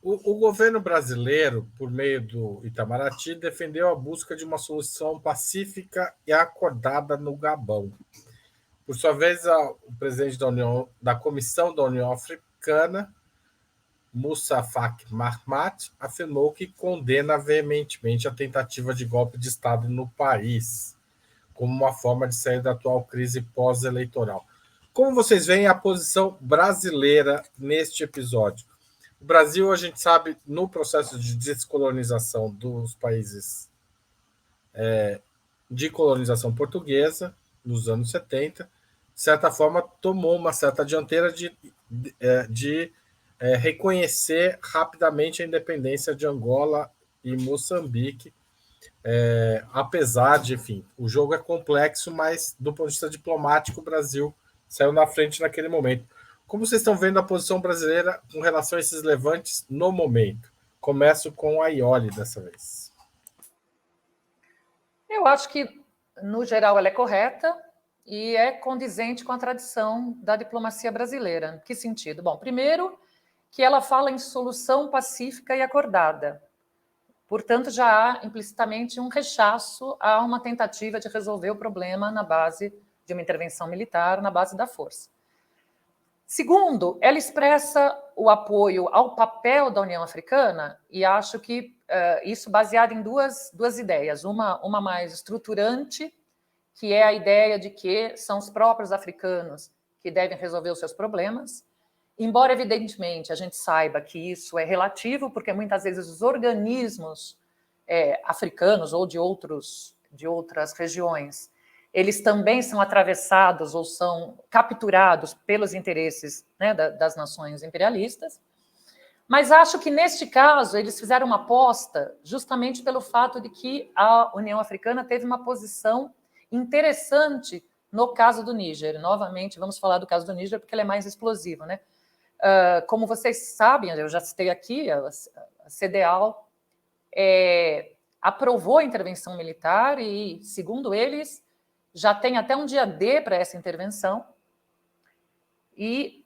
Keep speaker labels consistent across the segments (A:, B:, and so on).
A: O governo brasileiro, por meio do Itamaraty, defendeu a busca de uma solução pacífica e acordada no Gabão. Por sua vez, o presidente da Comissão da União Africana, Moussa Faki Mahamat, afirmou que condena veementemente a tentativa de golpe de Estado no país, como uma forma de sair da atual crise pós-eleitoral. Como vocês veem a posição brasileira neste episódio? O Brasil, a gente sabe, no processo de descolonização dos países de colonização portuguesa, nos anos 70, de certa forma, tomou uma certa dianteira de reconhecer rapidamente a independência de Angola e Moçambique, apesar de, enfim, o jogo é complexo, mas do ponto de vista diplomático, o Brasil saiu na frente naquele momento. Como vocês estão vendo a posição brasileira com relação a esses levantes no momento? Começo com a Iole dessa vez.
B: Eu acho que, no geral, ela é correta e é condizente com a tradição da diplomacia brasileira. Que sentido? Bom, primeiro, que ela fala em solução pacífica e acordada. Portanto, já há implicitamente um rechaço a uma tentativa de resolver o problema na base de uma intervenção militar, na base da força. Segundo, ela expressa o apoio ao papel da União Africana, e acho que isso baseado em duas ideias. Uma mais estruturante, que é a ideia de que são os próprios africanos que devem resolver os seus problemas, embora, evidentemente, a gente saiba que isso é relativo, porque muitas vezes os organismos africanos ou de outras regiões, eles também são atravessados ou são capturados pelos interesses, né, das nações imperialistas. Mas acho que, neste caso, eles fizeram uma aposta justamente pelo fato de que a União Africana teve uma posição interessante no caso do Níger. Novamente, vamos falar do caso do Níger, porque ele é mais explosivo, né? Como vocês sabem, eu já citei aqui, a CEDEAW aprovou a intervenção militar e, segundo eles, já tem até um dia D para essa intervenção. E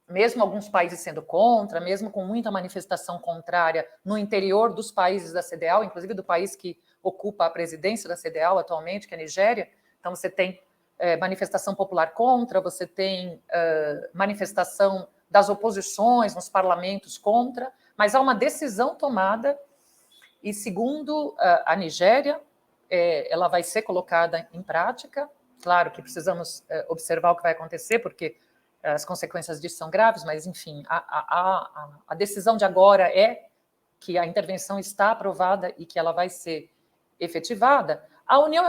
B: mesmo alguns países sendo contra, mesmo com muita manifestação contrária no interior dos países da CEDEAW, inclusive do país que ocupa a presidência da CEDEAW atualmente, que é a Nigéria. Então, você tem manifestação popular contra, você tem manifestação das oposições nos parlamentos contra, mas há uma decisão tomada e, segundo a Nigéria, ela vai ser colocada em prática. Claro que precisamos observar o que vai acontecer, porque as consequências disso são graves, mas, enfim, a decisão de agora é que a intervenção está aprovada e que ela vai ser efetivada. A União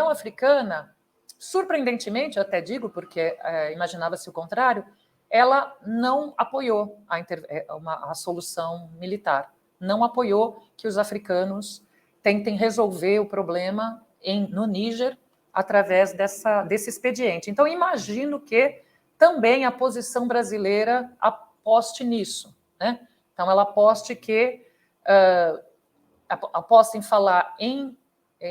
B: Africana, surpreendentemente, eu até digo, porque imaginava-se o contrário, ela não apoiou a solução militar, não apoiou que os africanos tentem resolver o problema no Níger através desse expediente. Então, imagino que também a posição brasileira aposte nisso, né? Então, ela aposte em falar em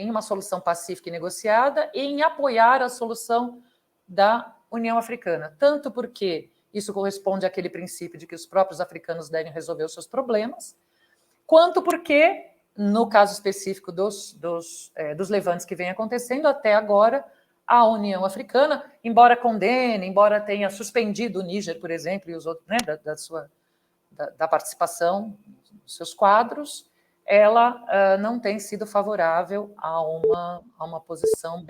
B: uma solução pacífica e negociada e em apoiar a solução da União Africana, tanto porque isso corresponde àquele princípio de que os próprios africanos devem resolver os seus problemas, quanto porque, no caso específico dos levantes que vem acontecendo até agora, a União Africana, embora condene, embora tenha suspendido o Níger, por exemplo, e os outros, né, da participação dos seus quadros, ela não tem sido favorável a uma posição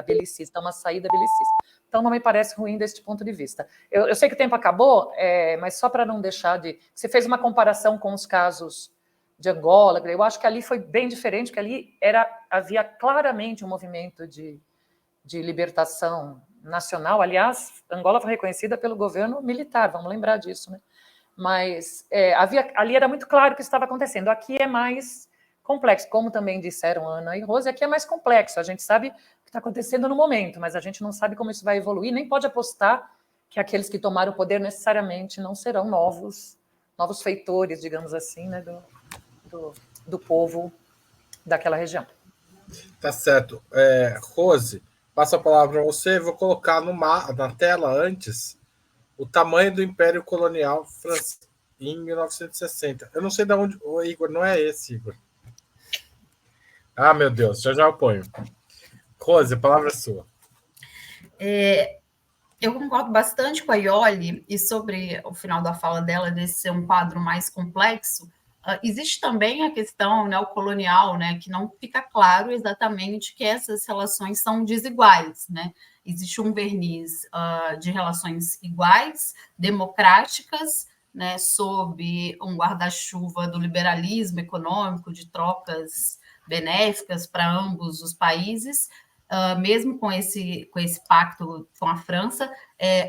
B: belicista, a uma saída belicista. Então, não me parece ruim deste ponto de vista. Eu sei que o tempo acabou, mas só para não deixar de... Você fez uma comparação com os casos de Angola, eu acho que ali foi bem diferente, porque ali havia claramente um movimento de libertação nacional. Aliás, Angola foi reconhecida pelo governo militar, vamos lembrar disso, né? Mas ali era muito claro o que estava acontecendo. Aqui é mais complexo, como também disseram Ana e Rose, aqui é mais complexo. A gente sabe o que está acontecendo no momento, mas a gente não sabe como isso vai evoluir, nem pode apostar que aqueles que tomaram o poder necessariamente não serão novos feitores, digamos assim, né, do povo daquela região.
A: Tá certo. Rose, passo a palavra para você. Vou colocar na tela antes o tamanho do Império Colonial francês. em 1960. Eu não sei de onde... Ô, Igor, não é esse, Igor. Ah, meu Deus, já eu ponho. Rose, a palavra é sua.
C: Eu concordo bastante com a Ioli e sobre o final da fala dela, desse ser um quadro mais complexo. Existe também a questão neocolonial, né, que não fica claro exatamente que essas relações são desiguais. Né? Existe um verniz de relações iguais, democráticas, né, sob um guarda-chuva do liberalismo econômico, de trocas benéficas para ambos os países, mesmo com esse pacto com a França,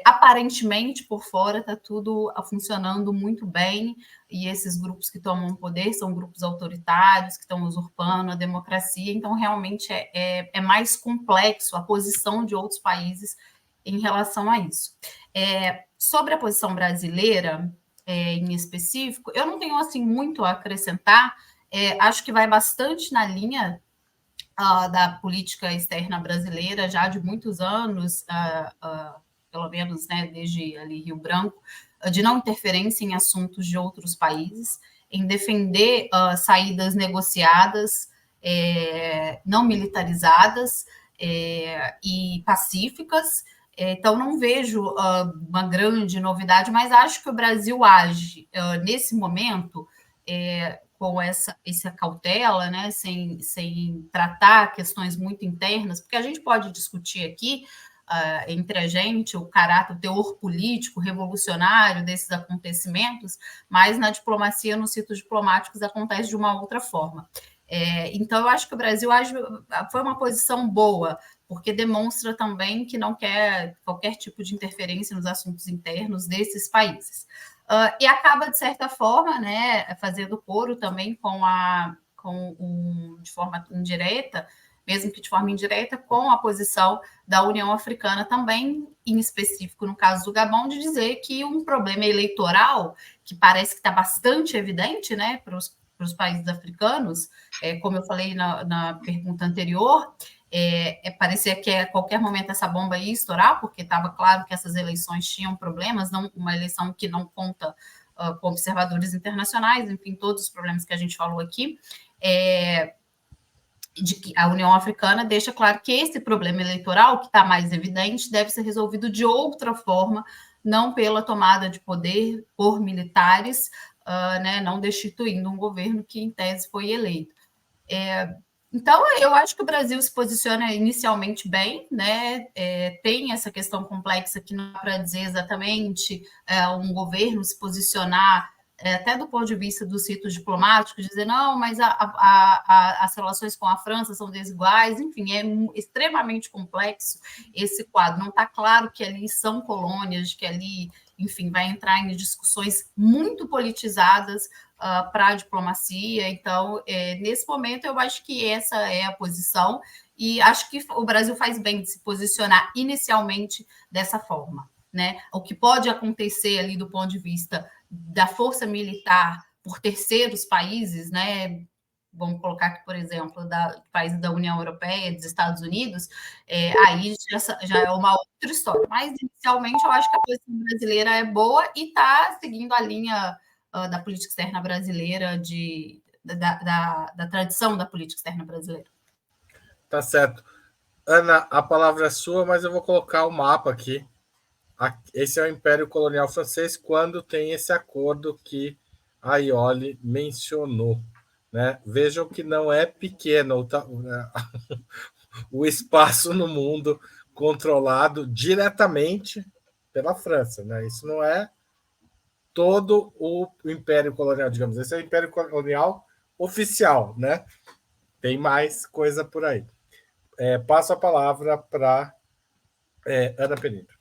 C: aparentemente por fora está tudo funcionando muito bem, e esses grupos que tomam poder são grupos autoritários, que estão usurpando a democracia, então realmente é mais complexo a posição de outros países em relação a isso. Sobre a posição brasileira, em específico, eu não tenho assim muito a acrescentar, acho que vai bastante na linha da política externa brasileira já de muitos anos, pelo menos, né, desde ali Rio Branco, de não interferência em assuntos de outros países, em defender saídas negociadas, não militarizadas e pacíficas. Então, não vejo uma grande novidade, mas acho que o Brasil age nesse momento com essa cautela, né, sem tratar questões muito internas, porque a gente pode discutir aqui entre a gente o caráter, o teor político, revolucionário desses acontecimentos, mas na diplomacia, nos ciclos diplomáticos, acontece de uma outra forma. Então, eu acho que o Brasil foi uma posição boa, porque demonstra também que não quer qualquer tipo de interferência nos assuntos internos desses países. E acaba, de certa forma, né, fazendo coro também de forma indireta, mesmo que de forma indireta, com a posição da União Africana também, em específico no caso do Gabão, de dizer que um problema eleitoral, que parece que está bastante evidente, né, para os países africanos, como eu falei na pergunta anterior, parecia que a qualquer momento essa bomba ia estourar, porque estava claro que essas eleições tinham problemas, não, uma eleição que não conta com observadores internacionais, enfim, todos os problemas que a gente falou aqui, de que a União Africana deixa claro que esse problema eleitoral, que está mais evidente, deve ser resolvido de outra forma, não pela tomada de poder por militares, né, não destituindo um governo que, em tese, foi eleito. Então, eu acho que o Brasil se posiciona inicialmente bem, né? Tem essa questão complexa que não dá para dizer exatamente um governo se posicionar, até do ponto de vista dos ritos diplomáticos, dizer não, mas as relações com a França são desiguais, enfim, é extremamente complexo esse quadro. Não está claro que ali são colônias, que ali, enfim, vai entrar em discussões muito politizadas para a diplomacia. Então, nesse momento, eu acho que essa é a posição, e acho que o Brasil faz bem de se posicionar inicialmente dessa forma. Né? O que pode acontecer ali do ponto de vista da força militar por terceiros países, né? Vamos colocar aqui, por exemplo, países da União Europeia, dos Estados Unidos, aí já é uma outra história. Mas, inicialmente, eu acho que a posição brasileira é boa e está seguindo a linha da política externa brasileira, da tradição da política externa brasileira.
A: Tá certo. Ana, a palavra é sua, mas eu vou colocar o mapa aqui. Esse é o Império Colonial Francês, quando tem esse acordo que a Ioli mencionou. Né? Vejam que não é pequeno o espaço no mundo controlado diretamente pela França. Né? Isso não é todo o Império Colonial, digamos. Esse é o Império Colonial oficial. Né? Tem mais coisa por aí. Passo a palavra para Ana Pereira.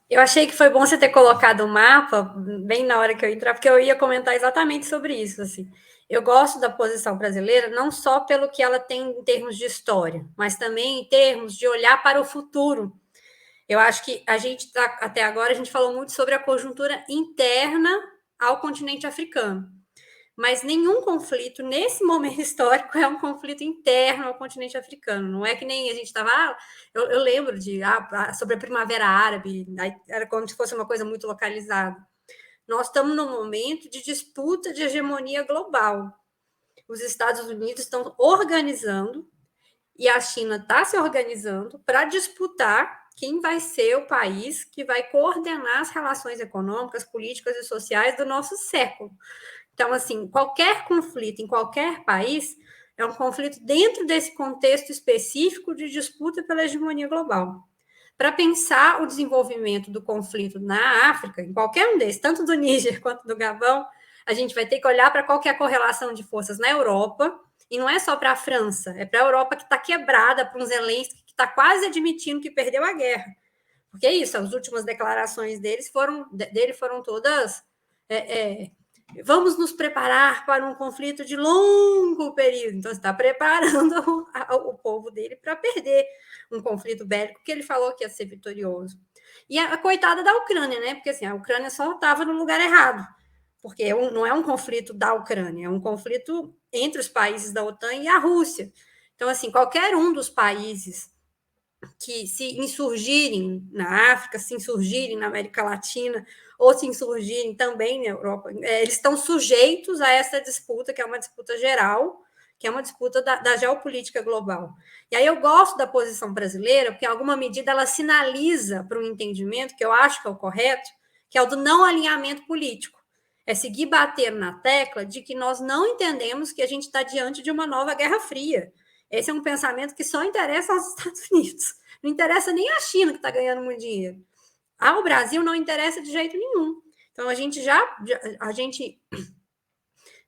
D: Eu achei que foi bom você ter colocado o mapa bem na hora que eu entrar, porque eu ia comentar exatamente sobre isso. Assim. Eu gosto da posição brasileira não só pelo que ela tem em termos de história, mas também em termos de olhar para o futuro. Eu acho que até agora, a gente falou muito sobre a conjuntura interna ao continente africano. Mas nenhum conflito, nesse momento histórico, é um conflito interno ao continente africano. Não é que nem a gente estava... eu lembro sobre a Primavera Árabe, era como se fosse uma coisa muito localizada. Nós estamos num momento de disputa de hegemonia global. Os Estados Unidos estão organizando e a China está se organizando para disputar quem vai ser o país que vai coordenar as relações econômicas, políticas e sociais do nosso século. Então, assim, qualquer conflito em qualquer país é um conflito dentro desse contexto específico de disputa pela hegemonia global. Para pensar o desenvolvimento do conflito na África, em qualquer um desses, tanto do Níger quanto do Gabão, a gente vai ter que olhar para qual que é a correlação de forças na Europa, e não é só para a França, é para a Europa que está quebrada, para um Zelensky que está quase admitindo que perdeu a guerra. Porque é isso, as últimas declarações dele foram todas... vamos nos preparar para um conflito de longo período. Então, você está preparando o povo dele para perder um conflito bélico que ele falou que ia ser vitorioso. E a coitada da Ucrânia, né? Porque assim, a Ucrânia só estava no lugar errado, porque não é um conflito da Ucrânia, é um conflito entre os países da OTAN e a Rússia. Então, assim, qualquer um dos países que se insurgirem na África, se insurgirem na América Latina, ou se insurgirem também na Europa, eles estão sujeitos a essa disputa, que é uma disputa geral, que é uma disputa da geopolítica global. E aí eu gosto da posição brasileira, porque em alguma medida ela sinaliza para um entendimento, que eu acho que é o correto, que é o do não alinhamento político. É seguir batendo na tecla de que nós não entendemos que a gente está diante de uma nova Guerra Fria. Esse é um pensamento que só interessa aos Estados Unidos. Não interessa nem a China, que está ganhando muito dinheiro. Ao Brasil não interessa de jeito nenhum. Então, a gente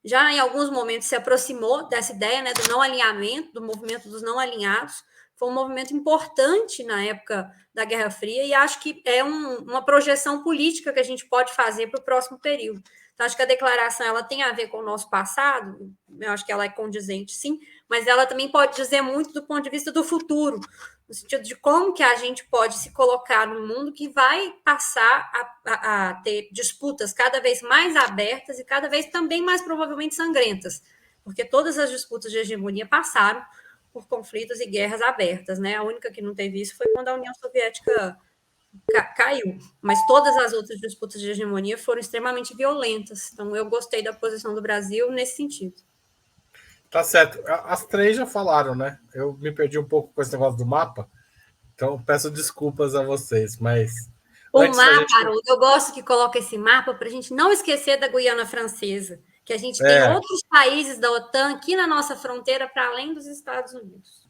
D: já em alguns momentos se aproximou dessa ideia, né, do não alinhamento, do movimento dos não alinhados. Foi um movimento importante na época da Guerra Fria e acho que é uma projeção política que a gente pode fazer para o próximo período. Então, acho que a declaração ela tem a ver com o nosso passado, eu acho que ela é condizente, sim, mas ela também pode dizer muito do ponto de vista do futuro, no sentido de como que a gente pode se colocar num mundo que vai passar a ter disputas cada vez mais abertas e cada vez também mais provavelmente sangrentas, porque todas as disputas de hegemonia passaram por conflitos e guerras abertas, né? A única que não teve isso foi quando a União Soviética caiu, mas todas as outras disputas de hegemonia foram extremamente violentas. Então, eu gostei da posição do Brasil nesse sentido.
A: Tá certo. As três já falaram, né? Eu me perdi um pouco com esse negócio do mapa, então peço desculpas a vocês, mas...
D: O mapa, Haroldo, eu gosto que coloca esse mapa para a gente não esquecer da Guiana Francesa, que a gente tem outros países da OTAN aqui na nossa fronteira para além dos Estados Unidos.